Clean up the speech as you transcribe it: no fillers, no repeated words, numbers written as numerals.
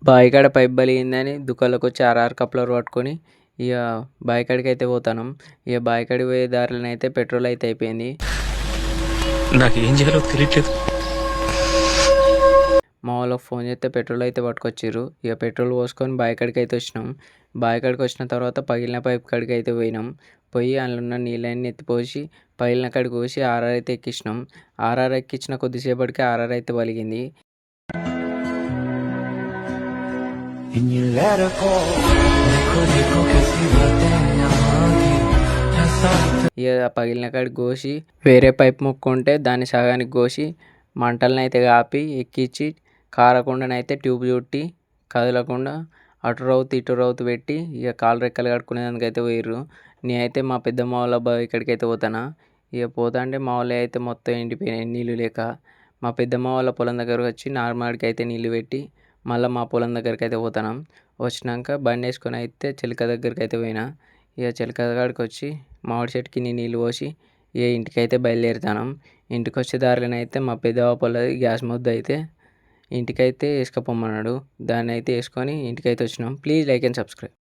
బావికాడ pipe బలిగిందని దుకాణంలోకి వచ్చి RR coupler పట్టుకొని ఇక బావికాడికి అయితే పోతాను. ఇక బావికాడికి పోయే దారిలో అయితే పెట్రోల్ అయితే అయిపోయింది. నాకు ఏం చేయాలో తెలియట్లేదు. మా వాళ్ళకి ఫోన్ చేస్తే పెట్రోల్ అయితే పట్టుకొచ్చిర్రు. ఇక పెట్రోల్ పోసుకొని బావికాడికి అయితే వచ్చినాం. బావికాడికి వచ్చిన తర్వాత పగిలిన పైప్ కాడికి అయితే పోయినాం. పోయి అందులో ఉన్న నీళ్ళని ఎత్తిపోసి పగిలిన కాడికి పోసి ఆర్ఆర్ అయితే ఎక్కించినాం. ఆర్ఆర్ ఎక్కించిన కొద్దిసేపటికి ఆర్ఆర్ అయితే పలిగింది. ఇక పగిలిన కాడికి కోసి వేరే పైప్ మొక్కుంటే దాన్ని సగానికి కోసి మంటలను అయితే కాపి ఎక్కించి కారకుండానైతే ట్యూబ్ చుట్టి కదలకుండా అటు రౌతు ఇటు రౌతు పెట్టి ఇక కాలు రెక్కలు కడుక్కునేదానికి అయితే పోయిర్రు. నేనైతే మా పెద్దమ్మ వాళ్ళ బావి ఇక్కడికైతే పోతానా. ఇక పోతా అంటే మా వాళ్ళు అయితే మొత్తం ఎండిపోయినాయి నీళ్ళు లేక. మా పెద్దమ్మ వాళ్ళ పొలం దగ్గరకు వచ్చి నార్మల్కి అయితే నీళ్ళు పెట్టి మళ్ళీ మా పొలం దగ్గరికి అయితే పోతాను. వచ్చినాక బండి వేసుకొని అయితే చిలక దగ్గరికి అయితే పోయినా. ఇక చిలక కాడికి వచ్చి మామిడి చెట్టుకి నీళ్ళు పోసి ఇక ఇంటికైతే బయలుదేరుతాను. ఇంటికి వచ్చే దారిలోనైతే మా పెద్దవ పొలది గ్యాస్ ముద్ద అయితే ఇంటికైతే వేసుకపోమన్నాడు. దాన్ని అయితే వేసుకొని ఇంటికైతే వచ్చినాం. Please like and subscribe.